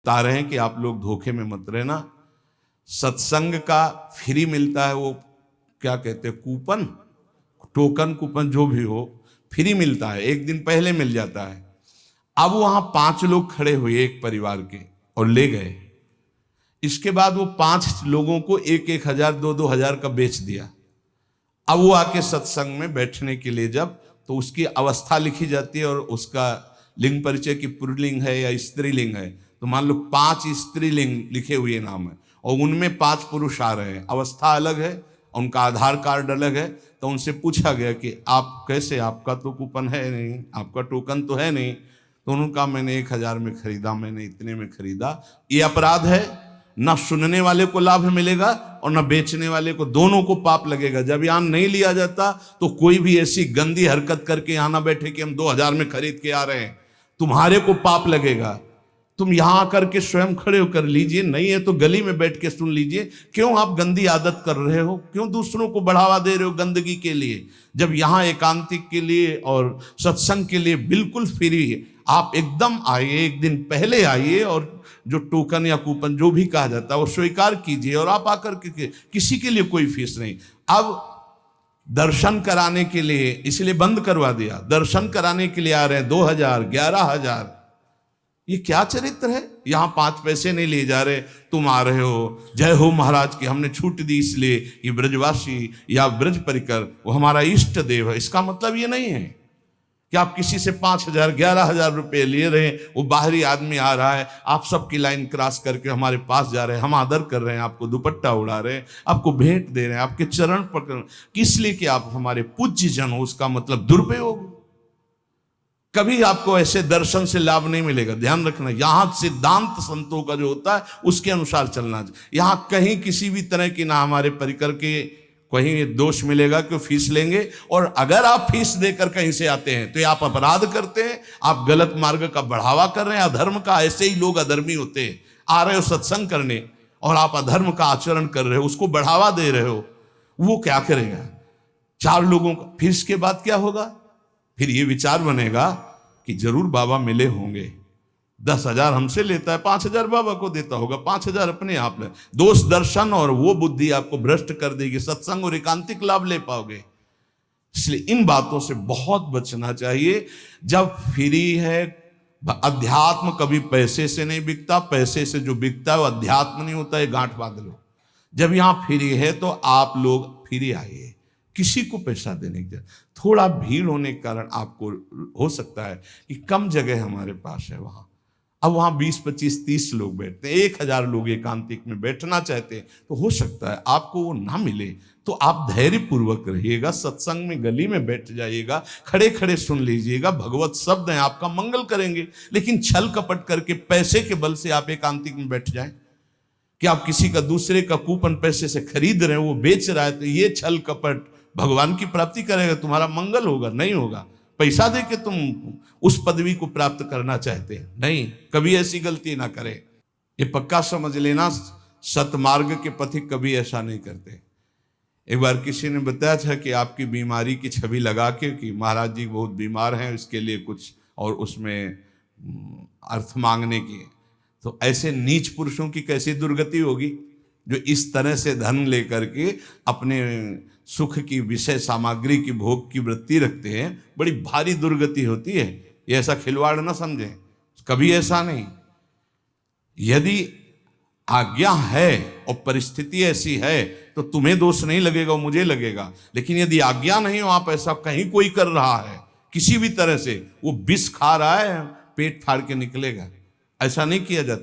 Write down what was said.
बता रहे हैं कि आप लोग धोखे में मत रहना। सत्संग का फ्री मिलता है, वो क्या कहते हैं, कूपन, टोकन, कूपन जो भी हो, फ्री मिलता है, एक दिन पहले मिल जाता है। अब वहां 5 लोग खड़े हुए एक परिवार के और ले गए। इसके बाद वो 5 लोगों को 1,000 2,000 का बेच दिया। अब वो आके सत्संग में बैठने के लिए जब, तो उसकी अवस्था लिखी जाती है और उसका लिंग परिचय की पुल्लिंग है या स्त्रीलिंग है, तो मान लो 5 स्त्रीलिंग लिखे हुए नाम है और उनमें 5 पुरुष आ रहे हैं, अवस्था अलग है, उनका आधार कार्ड अलग है। तो उनसे पूछा गया कि आप कैसे, आपका तो कूपन है नहीं, आपका टोकन तो है नहीं। तो उन्होंने कहा मैंने 1,000 में खरीदा, मैंने इतने में खरीदा। ये अपराध है, ना सुनने वाले को लाभ मिलेगा और ना बेचने वाले को, दोनों को पाप लगेगा। जब यहाँ नहीं लिया जाता तो कोई भी ऐसी गंदी हरकत करके यहाँ ना बैठे कि हम 2,000 में खरीद के आ रहे हैं, तुम्हारे को पाप लगेगा। तुम यहां आकर के स्वयं खड़े होकर लीजिए, नहीं है तो गली में बैठ के सुन लीजिए। क्यों आप गंदी आदत कर रहे हो, क्यों दूसरों को बढ़ावा दे रहे हो गंदगी के लिए, जब यहां एकांतिक के लिए और सत्संग के लिए बिल्कुल फ्री है। आप एकदम आइए, एक दिन पहले आइए और जो टोकन या कूपन जो भी कहा जाता है वो स्वीकार कीजिए और आप आकर के, किसी के लिए कोई फीस नहीं। अब दर्शन कराने के लिए इसलिए बंद करवा दिया, दर्शन कराने के लिए आ रहे हैं 2,000 11,000, ये क्या चरित्र है। यहां 5 पैसे नहीं ले जा रहे, तुम आ रहे हो, जय हो महाराज की हमने छूट दी इसलिए कि ब्रजवासी या ब्रज परिकर वो हमारा इष्ट देव है। इसका मतलब ये नहीं है कि आप किसी से 5,000 11,000 रुपए ले रहे हैं, वो बाहरी आदमी आ रहा है, आप सबकी लाइन क्रॉस करके हमारे पास जा रहे हैं, हम आदर कर रहे हैं, आपको दुपट्टा उड़ा रहे हैं, आपको भेंट दे रहे हैं, आपके चरण पकड़, किस लिए कि आप हमारे पूज्य जन हो। उसका मतलब दुरुपयोग। कभी आपको ऐसे दर्शन से लाभ नहीं मिलेगा, ध्यान रखना। यहां सिद्धांत संतों का जो होता है उसके अनुसार चलना चाहिए। यहां कहीं किसी भी तरह की ना हमारे परिकर के कहीं दोष मिलेगा कि फीस लेंगे, और अगर आप फीस देकर कहीं से आते हैं तो आप अपराध करते हैं, आप गलत मार्ग का बढ़ावा कर रहे हैं, अधर्म का। ऐसे ही लोग अधर्मी होते हैं, आ रहे हो सत्संग करने और आप अधर्म का आचरण कर रहे हो, उसको बढ़ावा दे रहे हो, वो क्या करेगा 4 लोगों का। फिर इसके बाद क्या होगा, फिर ये विचार बनेगा कि जरूर बाबा मिले होंगे, 10,000 हमसे लेता है, 5,000 बाबा को देता होगा, 5,000 अपने आप ले। दोष दर्शन और वो बुद्धि आपको भ्रष्ट कर देगी, सत्संग और एकांतिक लाभ ले पाओगे। इसलिए इन बातों से बहुत बचना चाहिए। जब फ्री है, अध्यात्म कभी पैसे से नहीं बिकता, पैसे से जो बिकता है वो अध्यात्म नहीं होता है, गांठ बांध लो। जब यहां फ्री है तो आप लोग फ्री आइए, किसी को पैसा देने की जरूरत। थोड़ा भीड़ होने के कारण आपको हो सकता है कि कम जगह हमारे पास है वहां, अब वहां 20 25 30 लोग बैठते हैं, 1,000 लोग एकांतिक में बैठना चाहते हैं, तो हो सकता है आपको वो ना मिले। तो आप धैर्य पूर्वक रहिएगा, सत्संग में गली में बैठ जाइएगा, खड़े खड़े सुन लीजिएगा, भगवत शब्द हैं, आपका मंगल करेंगे। लेकिन छल कपट करके पैसे के बल से आप एकांतिक में बैठ जाएं, कि आप किसी का दूसरे का कूपन पैसे से खरीद रहे हैं, वो बेच रहा है, तो ये छल कपट भगवान की प्राप्ति करेगा, तुम्हारा मंगल होगा? नहीं होगा। पैसा दे के तुम उस पदवी को प्राप्त करना चाहते हैं, नहीं, कभी ऐसी गलती ना करें। ये पक्का समझ लेना, सतमार्ग के पथिक कभी ऐसा नहीं करते। एक बार किसी ने बताया था कि आपकी बीमारी की छवि लगा के कि महाराज जी बहुत बीमार हैं, इसके लिए कुछ, और उसमें अर्थ मांगने की, तो ऐसे नीच पुरुषों की कैसी दुर्गति होगी जो इस तरह से धन लेकर के अपने सुख की विषय सामग्री की भोग की वृत्ति रखते हैं। बड़ी भारी दुर्गति होती है, ये ऐसा खिलवाड़ ना समझें, कभी ऐसा नहीं। यदि आज्ञा है और परिस्थिति ऐसी है तो तुम्हें दोष नहीं लगेगा, मुझे लगेगा। लेकिन यदि आज्ञा नहीं हो, आप ऐसा कहीं कोई कर रहा है किसी भी तरह से, वो विष खा रहा है, पेट फाड़ के निकलेगा, ऐसा नहीं किया जाता।